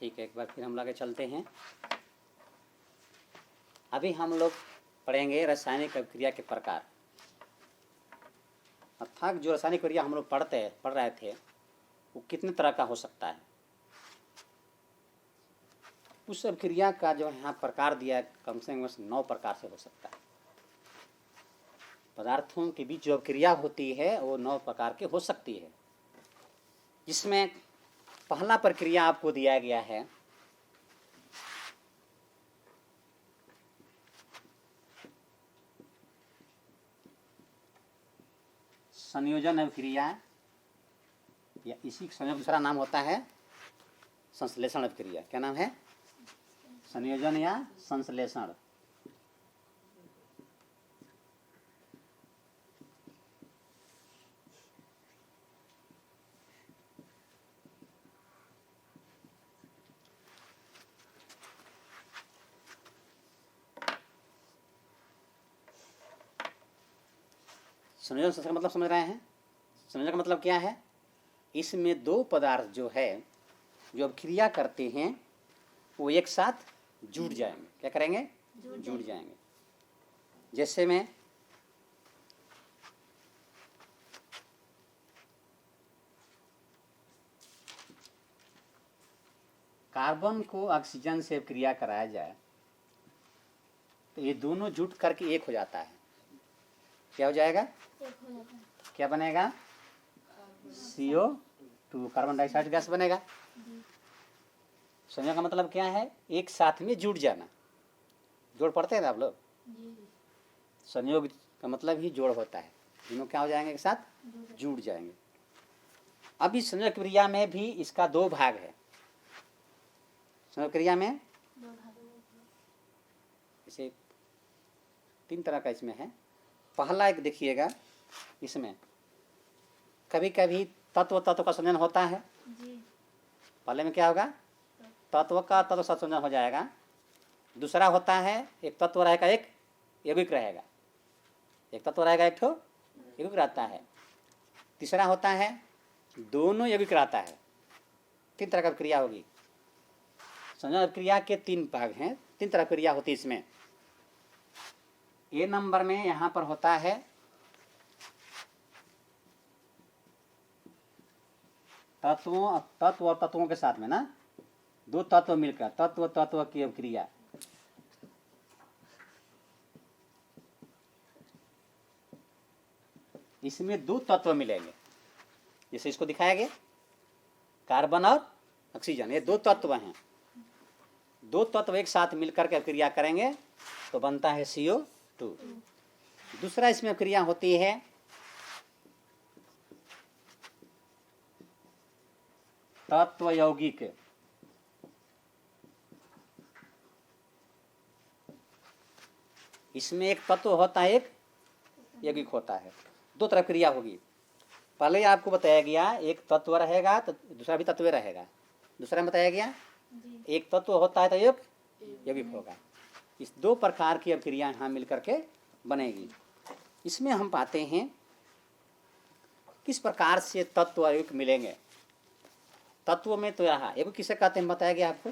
ठीक है, एक बार फिर हम आगे चलते हैं। अभी हम लोग पढ़ेंगे रासायनिक अभिक्रिया के प्रकार। अर्थात जो रासायनिक अभिक्रिया हम लोग पढ़ रहे थे वो कितने तरह का हो सकता है, उस अभिक्रिया का जो यहाँ प्रकार दिया है कम से कम 9 प्रकार से हो सकता है। पदार्थों के बीच जो अभिक्रिया होती है वो 9 प्रकार की हो सकती है, जिसमें पहला प्रक्रिया आपको दिया गया है संयोजन अभिक्रिया, या इसी संयोजन दूसरा नाम होता है संश्लेषण अभिक्रिया। क्या नाम है? संयोजन या संश्लेषण। संयोजन संश्लेषण मतलब समझ रहे हैं? संयोजन का मतलब क्या है? इसमें 2 पदार्थ जो है जो अभिक्रिया करते हैं वो एक साथ जुड़ जाएंगे। क्या करेंगे? जुड़ जाएंगे। जैसे में कार्बन को ऑक्सीजन से अभिक्रिया कराया जाए तो ये दोनों जुट करके एक हो जाता है। क्या हो जाएगा? क्या बनेगा? CO2, कार्बन डाइऑक्साइड गैस बनेगा। संयोजन का मतलब क्या है? एक साथ में जुड़ जाना। जोड़ पढ़ते हैं ना आप लोग? संयोग का मतलब ही जोड़ होता है। दोनों क्या हो जाएंगे? एक साथ जुड़ जाएंगे। अब इस संयोग क्रिया में भी इसका 2 भाग है। संयोग क्रिया में इसे 3 तरह का इसमें है। पहला एक देखिएगा, इसमें कभी कभी तत्व का संयोजन होता है। पहले में क्या होगा? तत्व का तत्व संयोजन हो जाएगा। दूसरा होता है एक तत्व रहेगा, एक यौगिक रहेगा। एक तत्व रहेगा, एक ठो यौगिक रहता है। तीसरा होता है दोनों यौगिक रहता है। 3 तरह का क्रिया होगी। संयोजन क्रिया के 3 भाग हैं, 3 तरह की क्रिया होती है इसमें। ए नंबर में यहाँ पर होता है तत्व और तत्वों के साथ में ना 2 तत्व मिलकर तत्व की अभिक्रिया। इसमें 2 तत्व मिलेंगे, जैसे इसको दिखाया गया, कार्बन और ऑक्सीजन, ये 2 तत्व हैं। 2 तत्व एक साथ मिलकर के अभिक्रिया करेंगे तो बनता है CO2। दूसरा इसमें अभिक्रिया होती है तत्व यौगिक। इसमें एक तत्व होता है, एक यौगिक होता है। 2 तरह क्रिया होगी। पहले आपको बताया गया एक तत्व रहेगा तो दूसरा भी तत्व रहेगा। दूसरा में बताया गया एक तत्व होता है तो एक यौगिक होगा। इस 2 प्रकार की अभिक्रिया यहाँ मिलकर के बनेगी। इसमें हम पाते हैं किस प्रकार से तत्व और यौगिक मिलेंगे। तत्व में तो यहाँ यौगिक किसे कहते हैं बताया गया आपको,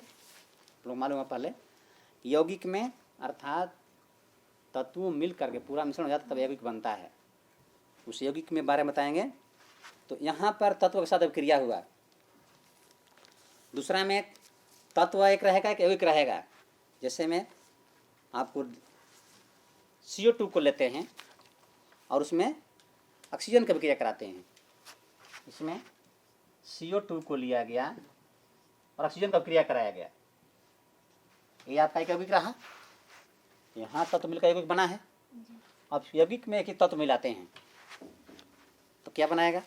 लोग मालूम है पहले। यौगिक में अर्थात तत्वों मिल करके पूरा मिश्रण हो जाता है तब यौगिक बनता है। उस यौगिक में बारे में बताएंगे। तो यहाँ पर तत्व के साथ अभिक्रिया हुआ। दूसरा में तत्व एक रहेगा, एक यौगिक रहेगा। जैसे में आपको CO2 को लेते हैं और उसमें ऑक्सीजन की अभिक्रिया कराते हैं। इसमें CO2 को लिया गया और ऑक्सीजन का अभिक्रिया कराया गया। ये आपका एक यौगिक रहा। यहाँ तत्व मिलकर यौगिक बना है। अब यौगिक में एक ही तत्व मिलाते हैं तो क्या बनाएगा?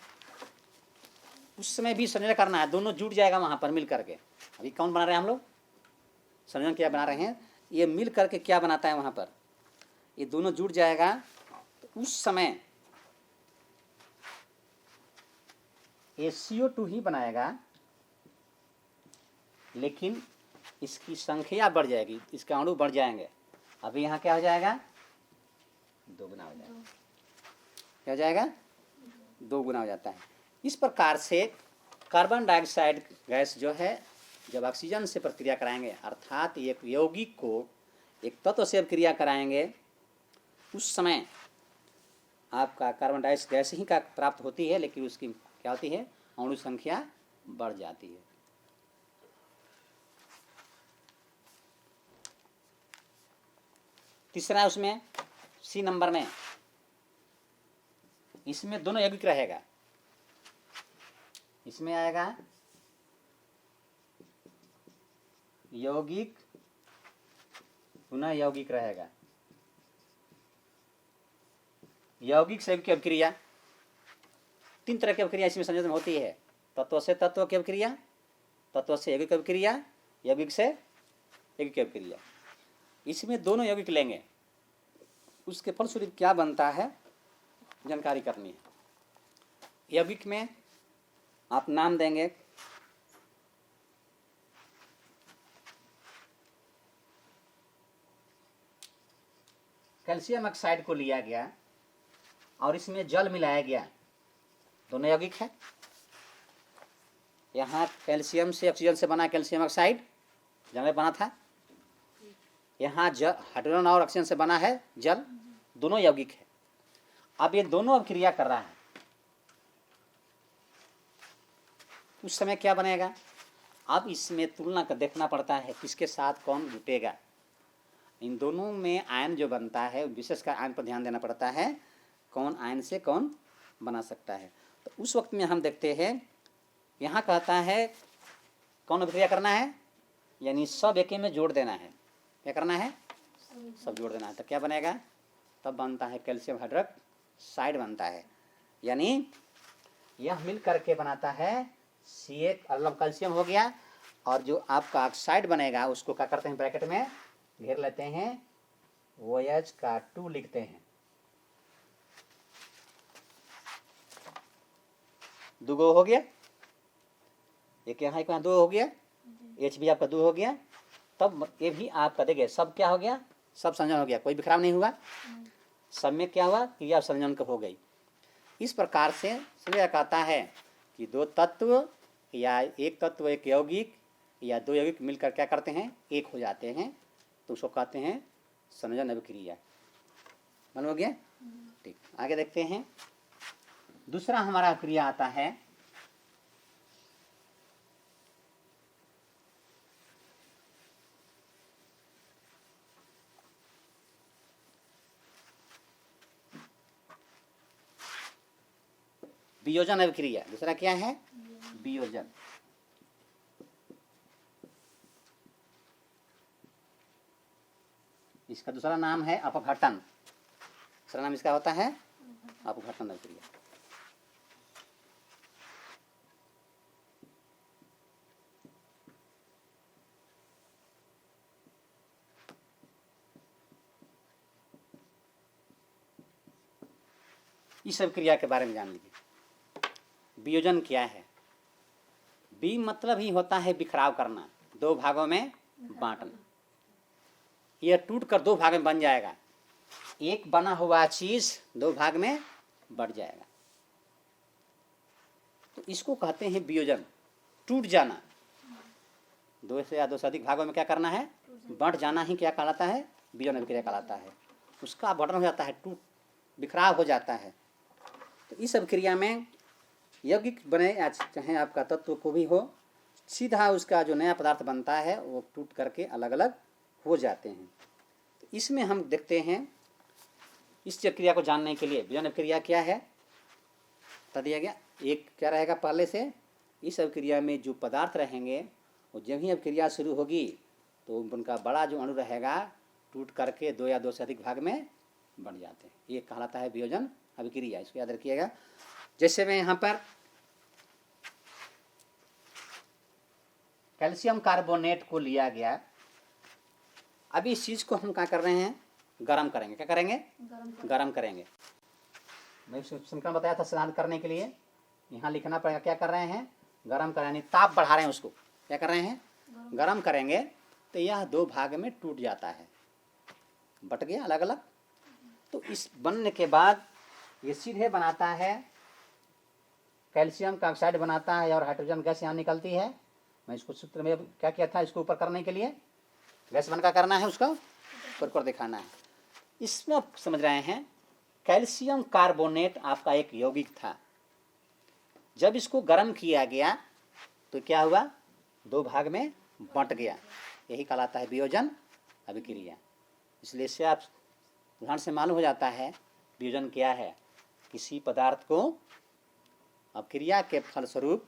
उस समय भी संयोजन करना है, दोनों जुड़ जाएगा वहाँ पर मिल करके। अभी कौन बना रहे हैं हम लोग? संयोजन क्या बना रहे हैं? ये मिल करके क्या बनाता है वहाँ पर? ये दोनों जुड़ जाएगा तो उस समय ये CO2 ही बनाएगा, लेकिन इसकी संख्या बढ़ जाएगी, इसके अणु बढ़ जाएंगे। अभी यहाँ क्या हो जाएगा? 2 गुना हो जाएगा। क्या हो जाएगा? 2 गुना हो जाता है। इस प्रकार से कार्बन डाइऑक्साइड गैस जो है जब ऑक्सीजन से प्रतिक्रिया कराएंगे, अर्थात एक यौगिक को एक तत्व से क्रिया कराएंगे, उस समय आपका कार्बन डाइऑक्साइड गैस ही का प्राप्त होती है, लेकिन उसकी क्या होती है, अणु संख्या बढ़ जाती है। तीसरा उसमें सी नंबर में, इसमें दोनों यौगिक रहेगा। इसमें आएगा यौगिक पुनः यौगिक रहेगा। यौगिक से की अभिक्रिया, तीन तरह की अभिक्रिया इसमें संयोजन होती है। तत्व से तत्व की अभिक्रिया, तत्व से यौगिक अभिक्रिया, यौगिक से यौगिक की अभिक्रिया। इसमें दोनों यौगिक लेंगे, उसके फलस्वरूप क्या बनता है जानकारी करनी है। यौगिक में आप नाम देंगे कैल्शियम ऑक्साइड को लिया गया और इसमें जल मिलाया गया, दोनों यौगिक है। यहाँ कैल्शियम से ऑक्सीजन से बना कैल्शियम ऑक्साइड जल बना था, यहाँ जल हाइड्रोजन और ऑक्सीजन से बना है जल, दोनों यौगिक है। अब ये दोनों अभिक्रिया कर रहा है, उस समय क्या बनेगा। अब इसमें तुलना कर देखना पड़ता है किसके साथ कौन जुटेगा। इन दोनों में आयन जो बनता है, विशेषकर आयन पर ध्यान देना पड़ता है, कौन आयन से कौन बना सकता है। तो उस वक्त में हम देखते हैं, यहाँ कहता है कौन अभिक्रिया करना है, यानी सब एक में जोड़ देना है। क्या करना है, सब जोड़ देना है। तो क्या बनेगा, तब बनता है कैल्शियम हाइड्रोक्साइड बनता है, यानी यह मिल करके बनाता है C अलग कैल्शियम हो गया, और जो आपका ऑक्साइड बनेगा उसको क्या करते हैं, ब्रैकेट में घेर लेते हैं, OH का 2 लिखते हैं। दुगो हो गया, एक यहाँ एक यहाँ 2 हो गया, H भी आपका 2 हो गया। तब ये भी आपका देखिए सब क्या हो गया, सब संयोजन हो गया, कोई बिखराव नहीं हुआ। सब में क्या हुआ, क्रिया संयोजन हो गई। इस प्रकार से समझा कहता है कि दो तत्व या एक तत्व एक यौगिक या दो यौगिक मिलकर क्या करते हैं, एक हो जाते हैं, तो उसको कहते हैं संयोजन अभिक्रिया। मालूम हो गया। ठीक, आगे देखते हैं। दूसरा हमारा क्रिया आता है वियोजन अभिक्रिया। दूसरा क्या है, वियोजन। इसका दूसरा नाम है अपघटन। दूसरा नाम इसका होता है अपघटन अभिक्रिया। इस अभिक्रिया के बारे में जान लीजिए। वियोजन क्या है। बी मतलब ही होता है बिखराव करना, दो भागों में बांटना। यह टूट कर दो भाग में बन जाएगा, एक बना हुआ चीज दो भाग में बढ़ जाएगा, तो इसको कहते हैं वियोजन। टूट जाना, दो से या दो से अधिक भागों में क्या करना है, बढ़ जाना ही क्या कहलाता है, वियोजन अभिक्रिया कहलाता है। उसका अपघटन हो जाता है, टूट बिखराव हो जाता है। तो इस अभिक्रिया में यौगिक बने या चाहे आपका तत्व को भी हो, सीधा उसका जो नया पदार्थ बनता है वो टूट करके अलग अलग हो जाते हैं। तो इसमें हम देखते हैं, इस क्रिया को जानने के लिए वियोजन अभिक्रिया क्या है बता दिया गया। एक क्या रहेगा पहले से, इस अभिक्रिया में जो पदार्थ रहेंगे वो जब ही अभिक्रिया शुरू होगी तो उनका बड़ा जो अणु रहेगा टूट करके दो या दो से अधिक भाग में बन जाते हैं। ये कहलाता है वियोजन अभिक्रिया, इसको याद रखिएगा। जैसे मैं यहाँ पर कैल्शियम कार्बोनेट को लिया गया, अभी इस चीज को हम क्या कर रहे हैं, गरम करेंगे। क्या करेंगे, गरम करेंगे। मैं समीकरण बताया था स्नान करने के लिए, यहाँ लिखना पड़ेगा। क्या कर रहे हैं, गरम कर, यानी ताप बढ़ा रहे हैं उसको। क्या कर रहे हैं, गरम करेंगे तो यह दो भाग में टूट जाता है, बट गया अलग अलग। तो इस बनने के बाद ये सीधे बनाता है कैल्शियम का ऑक्साइड बनाता है और हाइड्रोजन गैस यहाँ निकलती है, मैं इसको सूत्र में क्या किया था, इसको ऊपर करने के लिए गैस बन का करना है, उसका ऊपर कर दिखाना है। इसमें आप समझ रहे हैं कैल्शियम कार्बोनेट आपका एक यौगिक था, जब इसको गर्म किया गया तो क्या हुआ, दो भाग में बंट गया, यही कहलाता है वियोजन अभिक्रिया। इसलिए इससे आप उदाहरण से मालूम हो जाता है वियोजन क्या है, किसी पदार्थ को अभिक्रिया के फलस्वरूप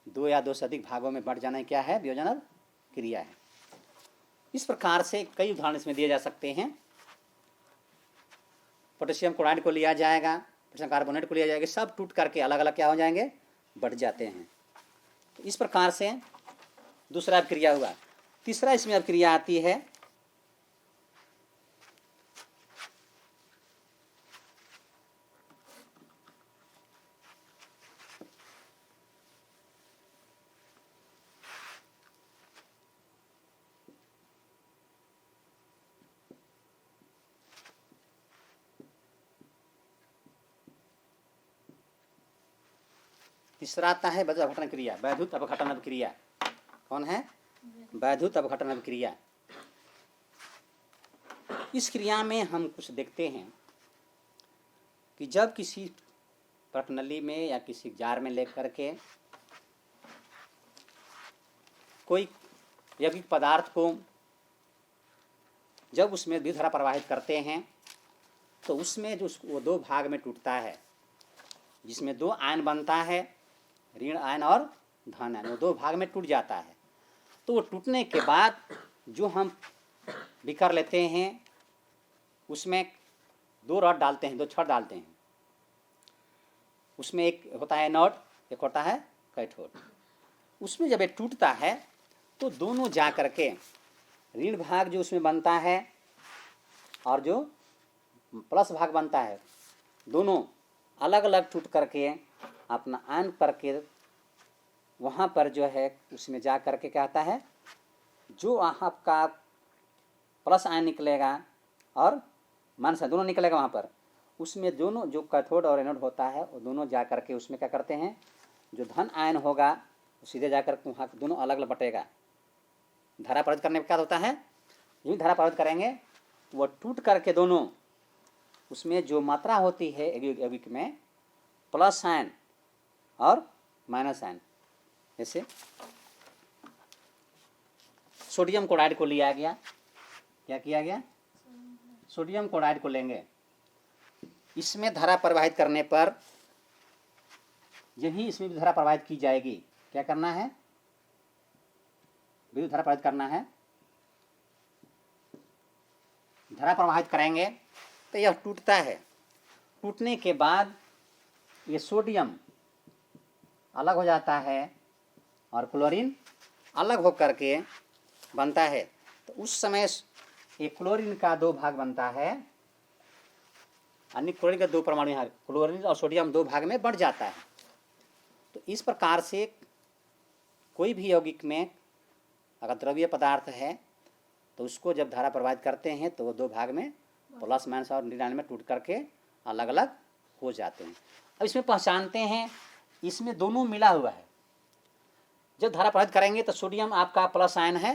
दो या दो से अधिक भागों में बंट जाना क्या है, वियोजन अभिक्रिया है। इस प्रकार से कई उदाहरण इसमें दिए जा सकते हैं। पोटेशियम क्लोराइड को लिया जाएगा, पोटेशियम कार्बोनेट को लिया जाएगा, सब टूट करके अलग अलग क्या हो जाएंगे, बढ़ जाते हैं। तो इस प्रकार से दूसरा अभिक्रिया हुआ। तीसरा इसमें अभिक्रिया आती है तीसरा आता है वैद्युत अपघटन क्रिया। वैद्युत अपघटन अभिक्रिया कौन है, वैद्युत अपघटन अभिक्रिया। इस क्रिया में हम कुछ देखते हैं कि जब किसी प्रणाली में या किसी जार में लेकर के कोई यौगिक पदार्थ को जब उसमें विद्युत धारा प्रवाहित करते हैं तो उसमें जो वो दो भाग में टूटता है, जिसमें दो आयन बनता है, ऋण आयन और धन आयन, वो दो भाग में टूट जाता है। तो वो टूटने के बाद जो हम बिकर लेते हैं उसमें दो रॉड डालते हैं, दो छड़ डालते हैं, उसमें एक होता है एनोड, एक होता है कैथोड। उसमें जब ये टूटता है तो दोनों जा करके ऋण भाग जो उसमें बनता है और जो प्लस भाग बनता है, दोनों अलग अलग टूट करके अपना आयन करके वहाँ पर जो है उसमें जा करके क्या आता है, जो आपका प्लस आयन निकलेगा और माइनस दोनों निकलेगा वहाँ पर, उसमें दोनों जो कैथोड और एनोड होता है वो दोनों जा करके उसमें क्या करते हैं, जो धन आयन होगा वो सीधे जाकर वहाँ दोनों अलग अलग बटेगा। धारा प्रवाहित करने का क्या होता है, यूँ धारा प्रवाहित करेंगे वो टूट करके दोनों उसमें जो मात्रा होती है यौगिक में प्लस आयन और माइनस आयन, जैसे सोडियम क्लोराइड को लिया गया, क्या किया गया, सोडियम क्लोराइड को लेंगे, इसमें धारा प्रवाहित करने पर यही इसमें भी धारा प्रवाहित की जाएगी। क्या करना है, विद्युत धारा प्रवाहित करना है। धारा प्रवाहित करेंगे तो यह टूटता है, टूटने के बाद ये सोडियम अलग हो जाता है और क्लोरीन अलग हो करके बनता है। तो उस समय एक क्लोरीन का दो भाग बनता है, अन्य क्लोरीन का दो परमाणु यहाँ, क्लोरीन और सोडियम दो भाग में बढ़ जाता है। तो इस प्रकार से कोई भी यौगिक में अगर द्रव्य पदार्थ है तो उसको जब धारा प्रवाहित करते हैं तो वो दो भाग में प्लस माइनस और ऋण आयन में टूट करके अलग अलग हो जाते हैं। अब इसमें पहचानते हैं इसमें दोनों मिला हुआ है। जब धारा प्रवाहित करेंगे तो सोडियम आपका प्लस आयन है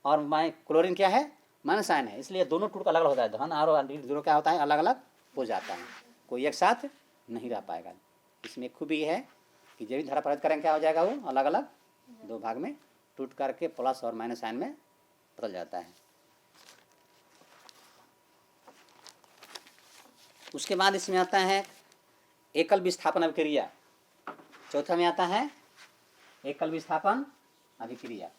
और क्लोरीन क्या है, माइनस आयन है, इसलिए दोनों टूट अलग अलग होता है, धन और ऋण दोनों क्या होता है, अलग अलग हो जाता है, कोई एक साथ नहीं रह पाएगा। इसमें खूबी है कि जब भी धारा प्रवाहित करेंगे क्या हो जाएगा, वो अलग अलग दो भाग में टूट करके प्लस और माइनस आयन में बदल जाता है। उसके बाद इसमें आता है एकल विस्थापन अभिक्रिया। चौथा में आता है एकल विस्थापन अभिक्रिया।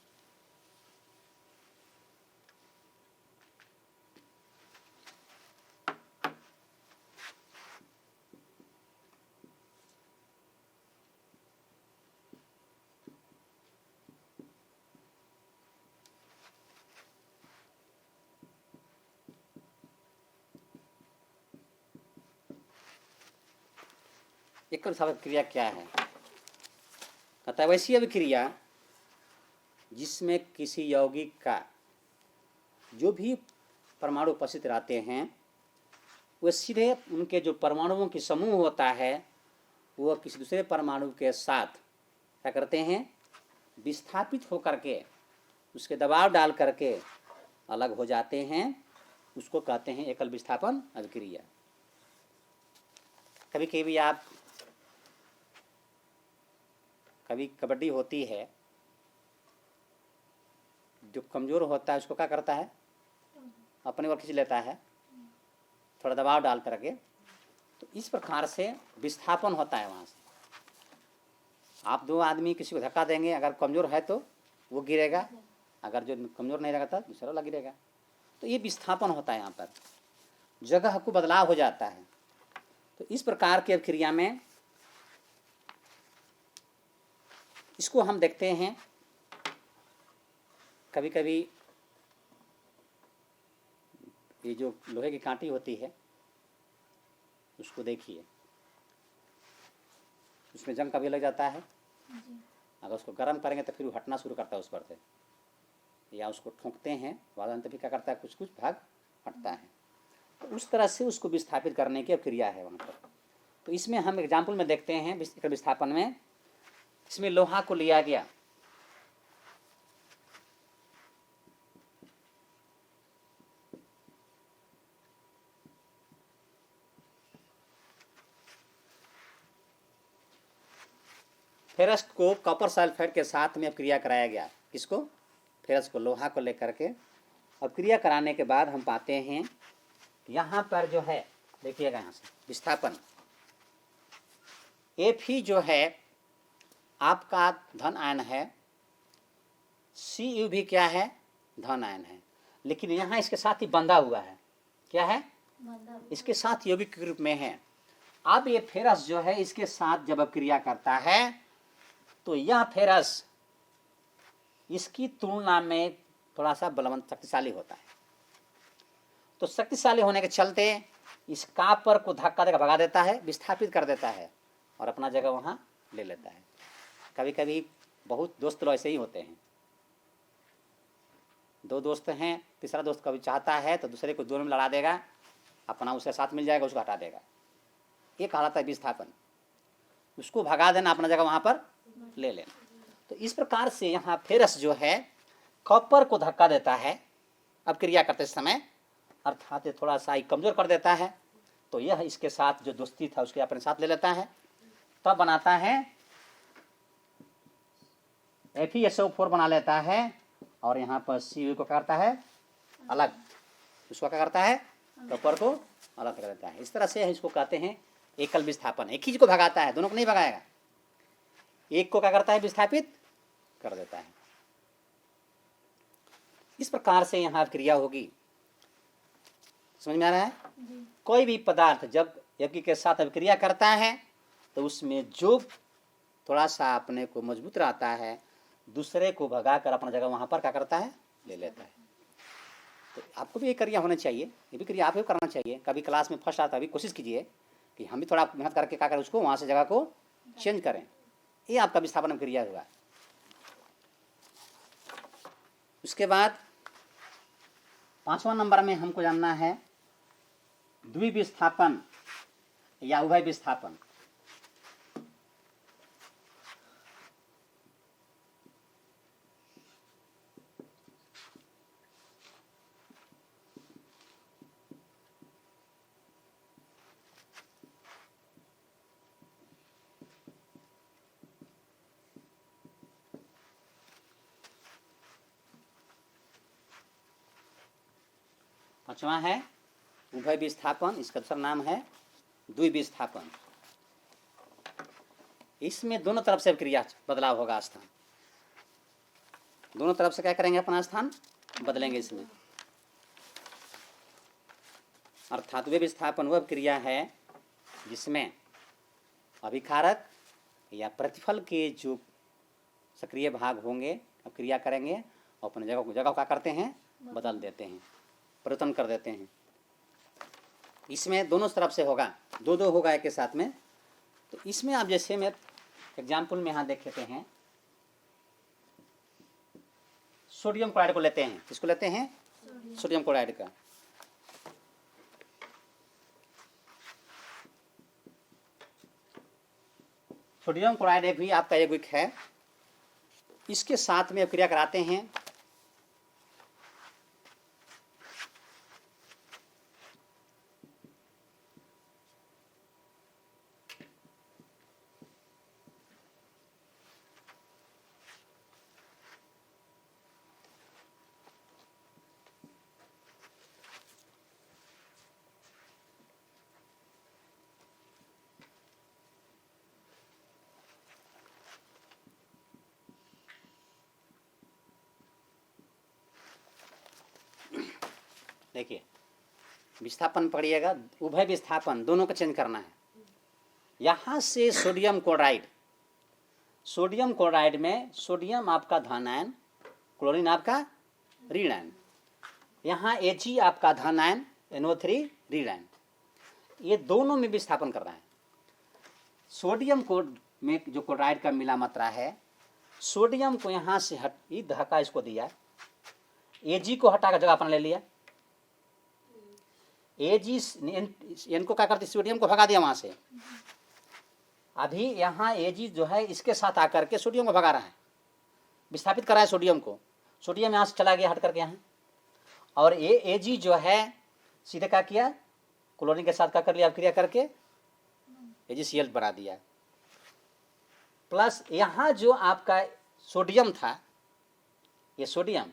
एकल विस्थापन अभिक्रिया क्या है, कहता है वैसी अभिक्रिया जिसमें किसी यौगिक का जो भी परमाणु उपस्थित रहते हैं वो सीधे उनके जो परमाणुओं की समूह होता है वो किसी दूसरे परमाणु के साथ क्या करते हैं, विस्थापित होकर के उसके दबाव डाल करके अलग हो जाते हैं, उसको कहते हैं एकल विस्थापन अभिक्रिया। कभी कभी आप कभी कबड्डी होती है, जो कमज़ोर होता है उसको क्या करता है, अपने ओर खींच लेता है थोड़ा दबाव डाल करके। तो इस प्रकार से विस्थापन होता है वहाँ से। आप दो आदमी किसी को धक्का देंगे, अगर कमज़ोर है तो वो गिरेगा, अगर जो कमज़ोर नहीं रहेगा तो दूसरा वाला गिरेगा। तो ये विस्थापन होता है, यहाँ पर जगह को बदलाव हो जाता है। तो इस प्रकार की अभिक्रिया में इसको हम देखते हैं। कभी कभी ये जो लोहे की कांटी होती है उसको देखिए, उसमें जंग कभी लग जाता है, अगर उसको गर्म करेंगे तो फिर वो हटना शुरू करता है उस पर से, या उसको ठोंकते हैं वादन तभी क्या करता है, कुछ कुछ भाग हटता है। तो उस तरह से उसको विस्थापित करने की क्रिया है वहाँ पर। तो इसमें हम एग्जाम्पल में देखते हैं विस्थापन में, इसमें लोहा को लिया गया, फेरस को कॉपर सल्फेट के साथ में क्रिया कराया गया। किसको? फेरस को, लोहा को लेकर के। अब क्रिया कराने के बाद हम पाते हैं यहाँ पर जो है, देखिएगा यहाँ से विस्थापन Fe जो है आपका धन आयन है, Cu भी क्या है, धन आयन है, लेकिन यहाँ इसके साथ ही बंधा हुआ है। क्या है? इसके साथ यौगिक के रूप में है। अब ये फेरस जो है इसके साथ जब क्रिया करता है तो यह फेरस इसकी तुलना में थोड़ा सा बलवंत शक्तिशाली होता है। तो शक्तिशाली होने के चलते इस कापर को धक्का देकर भगा देता है, विस्थापित कर देता है और अपना जगह वहाँ ले लेता है। कभी कभी बहुत दोस्त लोग ऐसे ही होते हैं, दो दोस्त हैं, तीसरा दोस्त कभी चाहता है तो दूसरे को दोनों में लड़ा देगा, अपना उसके साथ मिल जाएगा, उसको हटा देगा। ये कहलाता है विस्थापन। उसको भगा देना, अपना जगह वहाँ पर ले लेना। तो इस प्रकार से यहाँ फेरस जो है कॉपर को धक्का देता है अब क्रिया करते समय, अर्थात थोड़ा सा कमजोर कर देता है। तो यह इसके साथ जो दोस्ती था उसके अपने साथ ले लेता है, तब बनाता है FeSO4 बना लेता है, और यहाँ पर Cu को करता है अलग, उसको क्या करता है, कॉपर को अलग कर देता है। इस तरह से इसको कहते हैं एकल विस्थापन। एक ही को भगाता है, दोनों को नहीं भगाएगा, एक को क्या करता है, विस्थापित कर देता है। इस प्रकार से यहाँ क्रिया होगी। समझ में आ रहा है? कोई भी पदार्थ जब यज्ञ के साथ अभिक्रिया करता है तो उसमें जो थोड़ा सा अपने को मजबूत रहता है, दूसरे को भगाकर अपना जगह वहां पर क्या करता है, ले लेता है। तो आपको भी ये क्रिया होना चाहिए, ये भी क्रिया आप ही करना चाहिए। कभी क्लास में फर्स्ट आता, अभी कोशिश कीजिए कि हम भी थोड़ा मेहनत करके क्या करें, उसको वहां से जगह को चेंज करें। ये आपका विस्थापन क्रिया हुआ। उसके बाद 5वां नंबर में हमको जानना है द्विविस्थापन या उभय विस्थापन। पांचवा है उभय विस्थापन, इसका दूसरा नाम है द्विविस्थापन। इसमें दोनों तरफ से क्रिया बदलाव होगा, स्थान दोनों तरफ से क्या करेंगे, अपना स्थान बदलेंगे इसमें। अर्थात उभय विस्थापन वह क्रिया है जिसमें अभिकारक या प्रतिफल के जो सक्रिय भाग होंगे अब क्रिया करेंगे और अपने जगह क्या करते हैं, बदल देते हैं, परिवर्तन कर देते हैं। इसमें दोनों तरफ से होगा, दो दो होगा एक के साथ में। तो इसमें आप जैसे मैं एग्जाम्पल में यहाँ देख लेते हैं, सोडियम क्लोराइड को लेते हैं। किसको लेते हैं? सोडियम क्लोराइड का। सोडियम क्लोराइड भी आपका यौगिक है, इसके साथ में क्रिया कराते हैं। देखिए विस्थापन पढ़िएगा, उभय विस्थापन दोनों को चेंज करना है। यहाँ से सोडियम क्लोराइड, सोडियम क्लोराइड में सोडियम आपका धनायन, क्लोरीन आपका ऋणायन, यहाँ Ag आपका धनायन NO3 ऋणायन, ये दोनों में विस्थापन कर रहा है। सोडियम को में जो क्लोराइड का मिला मात्रा है, सोडियम को यहाँ से धक्का इसको दिया, Ag को हटा कर जगह अपना ले लिया, Ag इनको क्या करती, सोडियम को भगा दिया वहां से। अभी यहाँ Ag जो है इसके साथ आकर के सोडियम को भगा रहा है, विस्थापित कर रहा है सोडियम को। सोडियम यहाँ से चला गया हट करके यहाँ, और ये Ag जो है सीधे क्या किया, क्लोरीन के साथ क्या कर लिया, क्रिया करके AgCl बना दिया। प्लस यहाँ जो आपका सोडियम था, ये सोडियम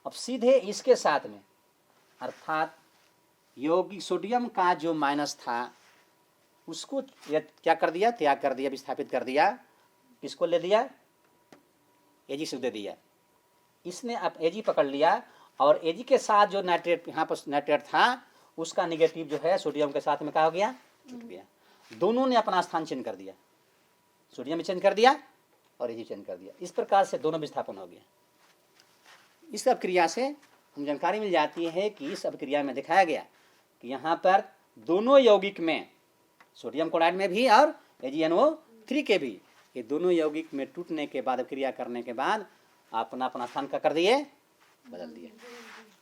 अब सीधे इसके साथ में, अर्थात यौगिक सोडियम का जो माइनस था उसको क्या कर दिया, त्याग कर दिया, विस्थापित कर दिया। किसको ले दिया, Ag से दे दिया। इसने अब Ag पकड़ लिया, और Ag के साथ जो नाइट्रेट यहाँ पर नाइट्रेट था उसका निगेटिव जो है सोडियम के साथ में क्या हो गया, जुट गया। दोनों ने अपना स्थान चेंज कर दिया, सोडियम चेंज कर दिया और Ag चेंज कर दिया। इस प्रकार से दोनों विस्थापन हो गया। इस अभिक्रिया से हम जानकारी मिल जाती है कि इस अभिक्रिया में दिखाया गया कि यहाँ पर दोनों यौगिक में, सोडियम क्लोराइड में भी और AgNO3 के भी, ये दोनों यौगिक में टूटने के बाद, क्रिया करने के बाद अपना अपना स्थान का कर दिए, बदल दिए।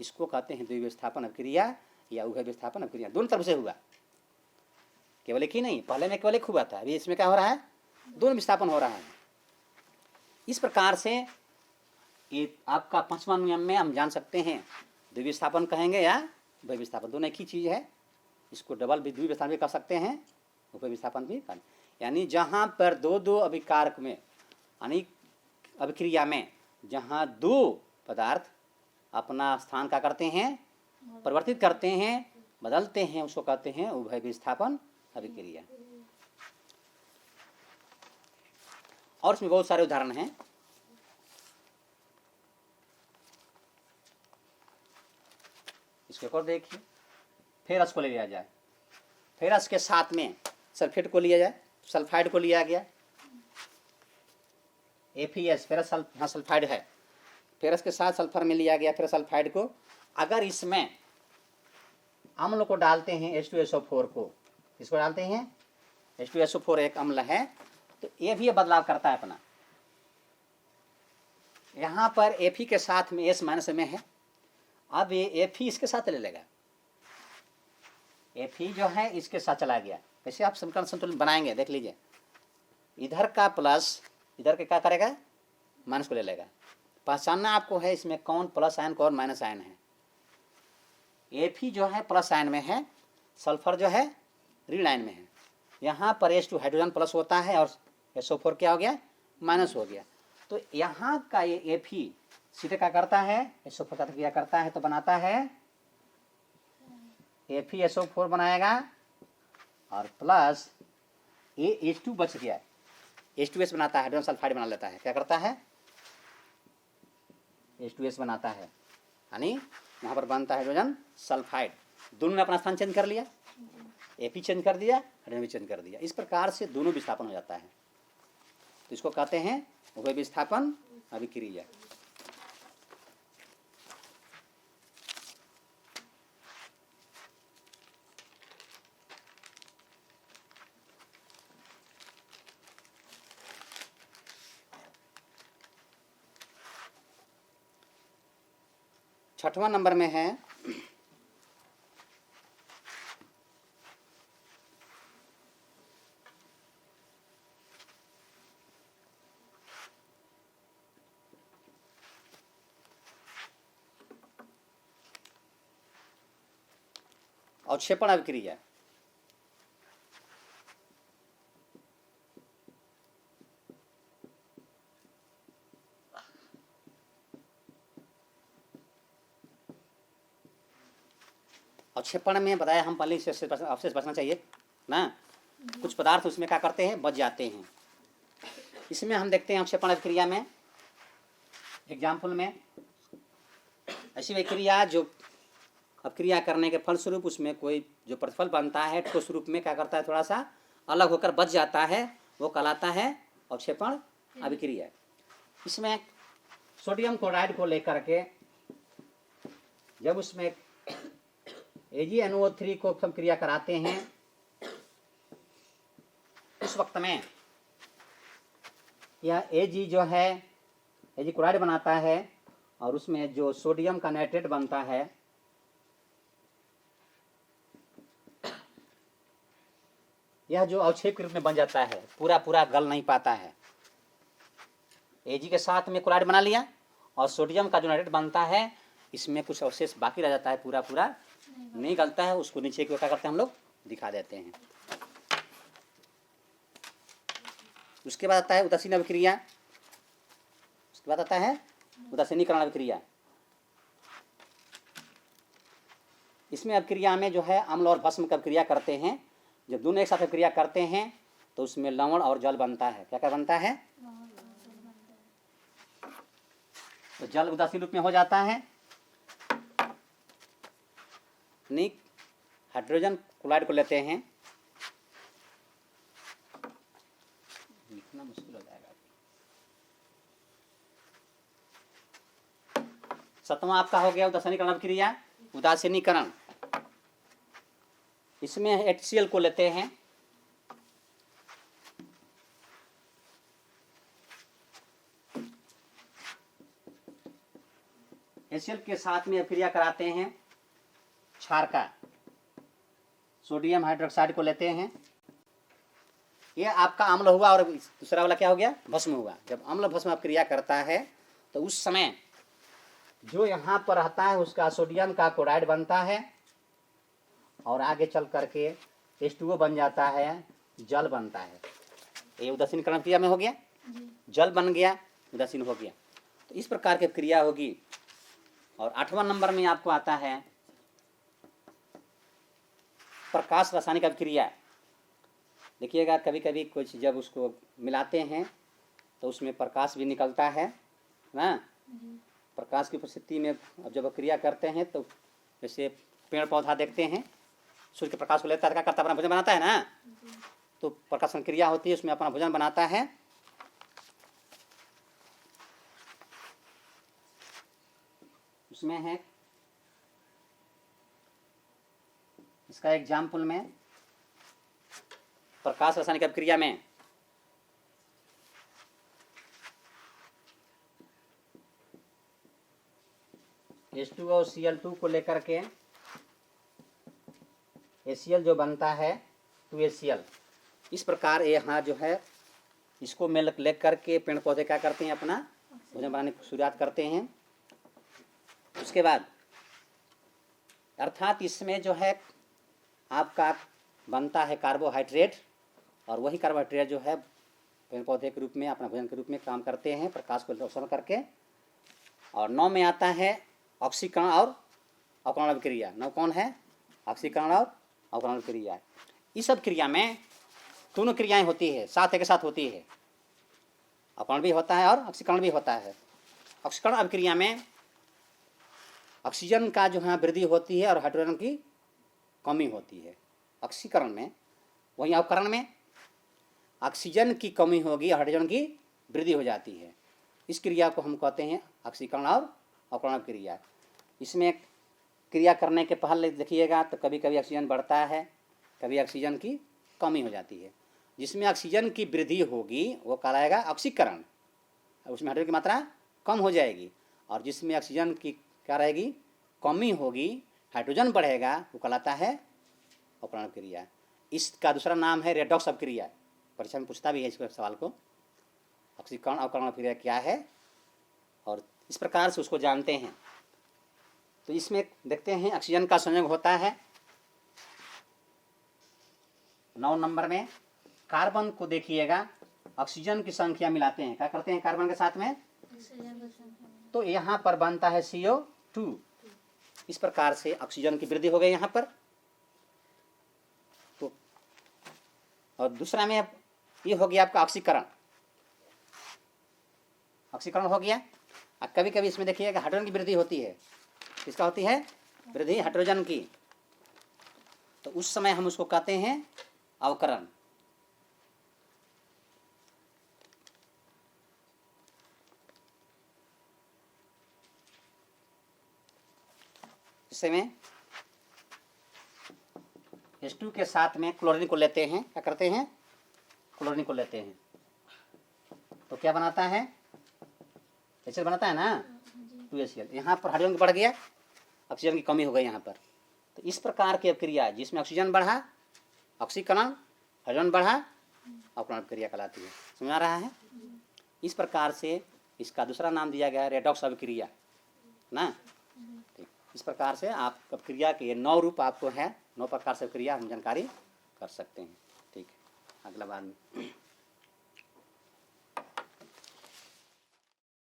इसको कहते हैं द्वितीय विस्थापन अभिक्रिया या उभय विस्थापन अभिक्रिया। दोनों तरफ से हुआ, केवल एक ही नहीं। पहले में केवल एक हुआ था, अभी इसमें क्या हो रहा है, दोनों विस्थापन हो रहा है। इस प्रकार से ये आपका 5वां नियम में हम जान सकते हैं, द्वितीय विस्थापन कहेंगे या उभय विस्थापन, दोनों एक ही चीज है। इसको डबल भी द्वितीय विस्थापन भी कर सकते हैं, उभय विस्थापन भी कर, यानी जहाँ पर दो अभिकारक में, यानी अभिक्रिया में जहाँ दो पदार्थ अपना स्थान का करते हैं, परिवर्तित करते हैं, बदलते हैं, उसको कहते हैं उभय विस्थापन अभिक्रिया। और इसमें बहुत सारे उदाहरण हैं। इसके और देखिए, फेरस को ले लिया जाए, फेरस के साथ में सल्फेट को लिया जाए, सल्फाइड को लिया गया, APS फेरस यहाँ सल्फाइड है, फेरस के साथ सल्फर में लिया गया फेरस सल्फाइड को। अगर इसमें अम्ल को डालते हैं H2SO4 को, इसको डालते हैं H2SO4 एक अम्ल है, तो ये भी बदलाव करता है अपना। यहाँ पर Fe के साथ में S माइनस में है, अब ये Fe इसके साथ ले लेगा, Fe जो है इसके साथ चला गया। वैसे आप समीकरण संतुलन बनाएंगे, देख लीजिए, इधर का प्लस इधर के क्या करेगा, माइनस को ले लेगा। पहचानना आपको है इसमें कौन प्लस आयन कौन माइनस आयन है। Fe जो है प्लस आयन में है, सल्फर जो है ऋण आयन में है। यहाँ पर H2 हाइड्रोजन प्लस होता है और SO4 क्या हो गया, माइनस हो गया। तो यहाँ का ये Fe सीधे क्या करता है, SO4 का क्रिया करता है, तो बनाता है FeSO4 बनाएगा, और प्लस ये H2 बच गया, H2S बनाता है, हाइड्रोजन सल्फाइड बना लेता है। क्या करता है, H2S बनाता है, यानी यहाँ पर बनता है हाइड्रोजन सल्फाइड। दोनों ने अपना स्थान चेंज कर लिया, Fe चेंज कर दिया, हाइड्रोजन भी चेंज कर दिया। इस प्रकार से दोनों विस्थापन हो जाता है। तो इसको कहते हैं उभय विस्थापन अभिक्रिया। छठवां नंबर में है अवक्षेपण अभिक्रिया। अवक्षेपण में बताया हम पहले से अवशेष बचना चाहिए ना, कुछ पदार्थ उसमें क्या करते हैं, बच जाते हैं। इसमें हम देखते हैं अवक्षेपण अभिक्रिया में एग्जाम्पल में ऐसी विक्रिया जो अभिक्रिया करने के फलस्वरूप उसमें कोई जो प्रतिफल बनता है ठोस रूप में क्या करता है, थोड़ा सा अलग होकर बच जाता है, वो कहलाता है अवक्षेपण अभिक्रिया। इसमें सोडियम क्लोराइड को लेकर के जब उसमें AgNO3 को हम क्रिया कराते हैं उस वक्त में यह Ag जो है Ag क्लोराइड बनाता है और उसमें जो सोडियम का नाइट्रेट बनता है यह जो अवक्षेप के रूप में बन जाता है, पूरा पूरा गल नहीं पाता है। Ag के साथ में क्लोराइड बना लिया और सोडियम का जो नाइट्रेट बनता है इसमें कुछ अवशेष बाकी रह जाता है, पूरा पूरा नहीं गलता है, उसको नीचे क्या करते हैं हम लोग दिखा देते हैं। उसके बाद आता है उदासीन अभिक्रिया। उसके बाद आता है उदासीनीकरण अभिक्रिया। इसमें अभिक्रिया में जो है अम्ल और भस्म की अभिक्रिया करते हैं। जब दोनों एक साथ अभिक्रिया करते हैं तो उसमें लवण और जल बनता है। क्या क्या बनता है, तो जल उदासीन रूप में हो जाता है। हाइड्रोजन क्लोराइड को लेते हैं, लिखना मुश्किल हो जाएगा। सतवां आपका हो गया उदासीनीकरण अभिक्रिया। उदासीनीकरण इसमें HCl को लेते हैं, HCl के साथ में अभिक्रिया कराते हैं क्षार का, सोडियम हाइड्रोक्साइड को लेते हैं। ये आपका अम्ल हुआ और दूसरा वाला क्या हो गया, भस्म हुआ। जब अम्ल भस्म अभिक्रिया करता है तो उस समय जो यहाँ पर रहता है उसका सोडियम का क्लोराइड बनता है और आगे चल करके H2O बन जाता है, जल बनता है। ये उदासीनीकरण क्रिया में हो गया, जल बन गया, उदासीन हो गया। तो इस प्रकार की क्रिया होगी। और 8वां नंबर में आपको आता है प्रकाश रासायनिक अभिक्रिया। देखिएगा कभी कभी कुछ जब उसको मिलाते हैं तो उसमें प्रकाश भी निकलता है ना। प्रकाश की उपस्थिति में अब जब क्रिया करते हैं तो जैसे पेड़ पौधा देखते हैं, सूर्य के प्रकाश को लेता है, क्या करता है, अपना भोजन बनाता है ना। तो प्रकाशन क्रिया होती है, उसमें अपना भोजन बनाता है। उसमें है इसका एग्जाम्पल में प्रकाश रासायनिक अभिक्रिया में H2O Cl2 को लेकर के HCl जो बनता है 2HCl। इस प्रकार यहाँ जो है इसको मिल लेकर के पेड़ पौधे क्या करते हैं, अपना भोजन बनाने की शुरुआत करते हैं। उसके बाद अर्थात इसमें जो है आपका बनता है कार्बोहाइड्रेट और वही कार्बोहाइड्रेट जो है पेड़ पौधे के रूप में अपना भोजन के रूप में काम करते हैं प्रकाश को अवशोषण करके। और 9 में आता है ऑक्सीकरण और अवकरण अभिक्रिया। 9 कौन है, ऑक्सीकरण और अवकरण अभिक्रिया। इस सब क्रिया में दोनों क्रियाएं होती है, साथ एक साथ होती है। अवकरण भी होता है और ऑक्सीकरण भी होता है। ऑक्सीकरण अभिक्रिया में ऑक्सीजन का जो है वृद्धि होती है और हाइड्रोजन की कमी होती है ऑक्सीकरण में। वहीं अवकरण में ऑक्सीजन की कमी होगी और हाइड्रोजन की वृद्धि हो जाती है। इस क्रिया को हम कहते हैं ऑक्सीकरण और अवकरण क्रिया। इसमें क्रिया करने के पहले देखिएगा तो कभी कभी ऑक्सीजन बढ़ता है, कभी ऑक्सीजन की कमी हो जाती है। जिसमें ऑक्सीजन की वृद्धि होगी वो कहलाएगा ऑक्सीकरण, उसमें हाइड्रोजन की मात्रा कम हो जाएगी। और जिसमें ऑक्सीजन की क्या रहेगी, कमी होगी, हाइड्रोजन बढ़ेगा, वो कहलाता है अवकरण क्रिया। इसका दूसरा नाम है रेडॉक्स अभिक्रिया। परीक्षा में पूछता भी है इस सवाल को, ऑक्सीकरण अवकरण अभिक्रिया क्या है, और इस प्रकार से उसको जानते हैं। तो इसमें देखते हैं ऑक्सीजन का संयोग होता है 9 नंबर में कार्बन को देखिएगा, ऑक्सीजन की संख्या मिलाते हैं, क्या करते हैं कार्बन के साथ में, तो यहाँ पर बनता है CO2। इस प्रकार से ऑक्सीजन की वृद्धि हो गई यहाँ पर। तो और दूसरा में ये हो गया आपका ऑक्सीकरण, ऑक्सीकरण हो गया। अब कभी कभी इसमें देखिएगा हाइड्रोजन की वृद्धि होती है, किसका होती है, वृद्धि हाइड्रोजन की, तो उस समय हम उसको कहते हैं अवकरण। में H2 के साथ में क्लोरीन को लेते हैं, क्या करते हैं, क्लोरीन को लेते हैं, तो क्या बनाता है, HCl बनाता है ना, 2HCl। यहाँ पर हाइड्रोजन बढ़ गया, ऑक्सीजन की कमी हो गई यहाँ पर। तो इस प्रकार की क्रिया जिसमें ऑक्सीजन बढ़ा, ऑक्सीकरण, हाइड्रोजन बढ़ा, अवकरण क्रिया कहलाती है। समझ आ रहा है। इस प्रकार से इसका दूसरा नाम दिया गया है रेडॉक्स अभिक्रिया ना। इस प्रकार से आप क्रिया के 9 रूप आपको है, 9 प्रकार से क्रिया हम जानकारी कर सकते हैं। ठीक है, अगला बार में